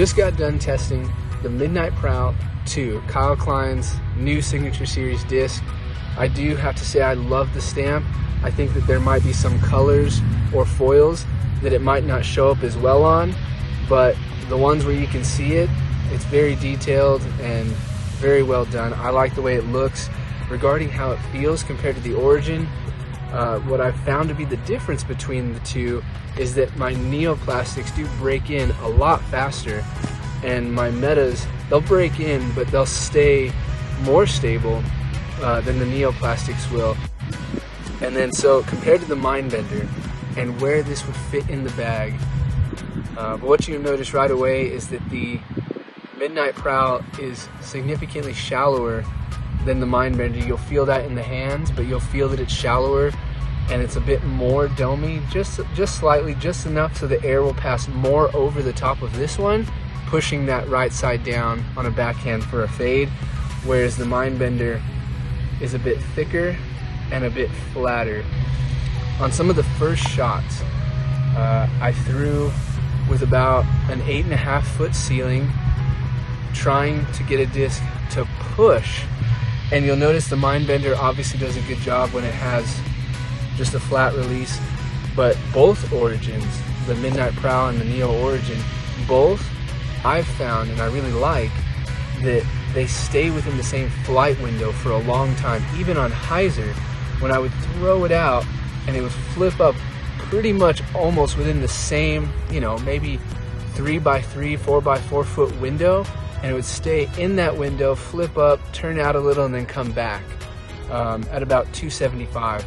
just got done testing the Midnight Prowl 2, Kyle Klein's new Signature Series disc. I do have to say I love the stamp. I think that there might be some colors or foils that it might not show up as well on, but the ones where you can see it, it's very detailed and very well done. I like the way it looks. Regarding how it feels compared to the Origin, what I've found to be the difference between the two is that my neoplastics do break in a lot faster, and my metas, they'll break in, but they'll stay more stable than the neoplastics will. And then so compared to the Mindbender and where this would fit in the bag, but what you'll notice right away is that the Midnight Prowl is significantly shallower than the Mindbender. You'll feel that in the hands, but you'll feel that it's shallower and it's a bit more domey, just slightly, just enough so the air will pass more over the top of this one, pushing that right side down on a backhand for a fade, whereas the Mindbender is a bit thicker and a bit flatter. On some of the first shots, I threw with about an 8.5 foot ceiling, trying to get a disc to push, and you'll notice the Mindbender obviously does a good job when it has just a flat release, but both Origins, the Midnight Prowl and the Neo Origin, both I've found, and I really like, that they stay within the same flight window for a long time. Even on hyzer, when I would throw it out and it would flip up pretty much almost within the same, maybe 3x3, 4x4 foot window, and it would stay in that window, flip up, turn out a little, and then come back at about 275.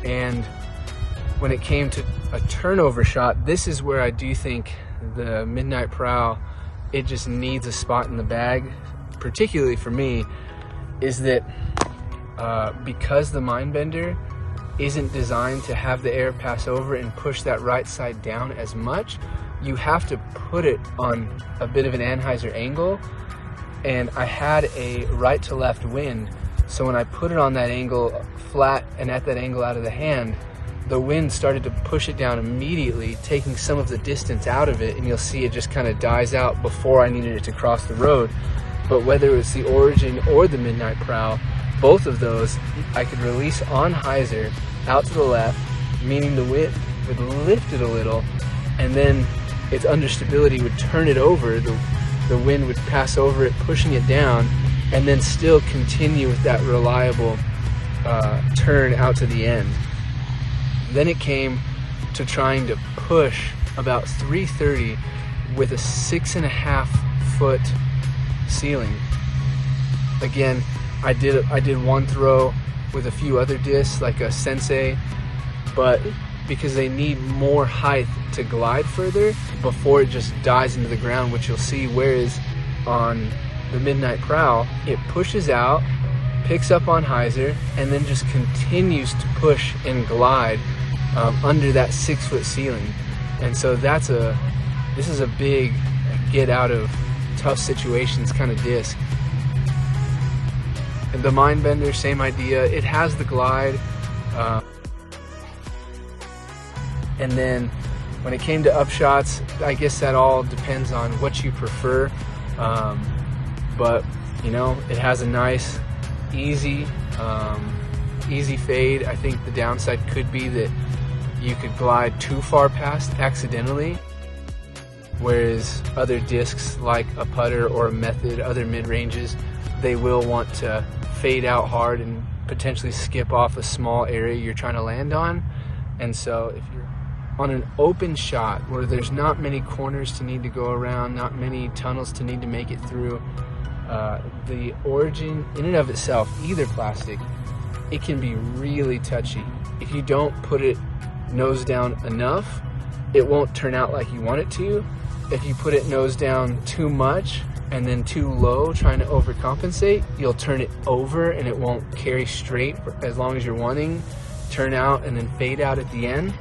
And when it came to a turnover shot, this is where I do think the Midnight Prowl, it just needs a spot in the bag, particularly for me, is that because the Mindbender isn't designed to have the air pass over and push that right side down as much, you have to put it on a bit of an anhyzer angle, and I had a right to left wind, so when I put it on that angle flat and at that angle out of the hand, the wind started to push it down immediately, taking some of the distance out of it, and you'll see it just kind of dies out before I needed it to cross the road. But whether it's the Origin or the Midnight Prowl, both of those I could release on hyzer out to the left, meaning the wind would lift it a little, and then its understability would turn it over, the wind would pass over it, pushing it down, and then still continue with that reliable turn out to the end. Then it came to trying to push about 330 with a 6.5 foot ceiling. Again, I did one throw with a few other discs like a Sensei, but because they need more height to glide further before it just dies into the ground, which you'll see, whereas on the Midnight Prowl, it pushes out, picks up on hyzer, and then just continues to push and glide under that 6 foot ceiling. And so this is a big get out of tough situations kind of disc. And the Mindbender, same idea. It has the glide, and then when it came to upshots, I guess that all depends on what you prefer. But it has a nice, easy fade. I think the downside could be that you could glide too far past accidentally, whereas other discs like a putter or a Method, other mid-ranges, they will want to fade out hard and potentially skip off a small area you're trying to land on. And so if you're on an open shot where there's not many corners to need to go around, not many tunnels to need to make it through, the Origin in and of itself, either plastic, it can be really touchy. If you don't put it nose down enough, it won't turn out like you want it to. If you put it nose down too much and then too low, trying to overcompensate, you'll turn it over and it won't carry straight for as long as you're wanting, turn out and then fade out at the end.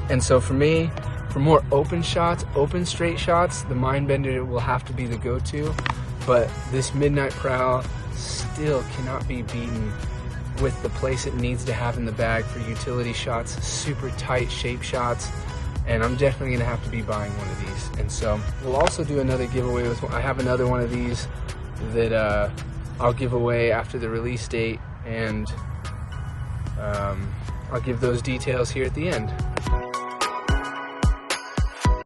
And so for me, for more open shots, open straight shots, the Mindbender will have to be the go-to. But this Midnight Prowl still cannot be beaten with the place it needs to have in the bag for utility shots, super tight shape shots, and I'm definitely gonna have to be buying one of these. And so we'll also do another giveaway with, I have another one of these that I'll give away after the release date, and I'll give those details here at the end.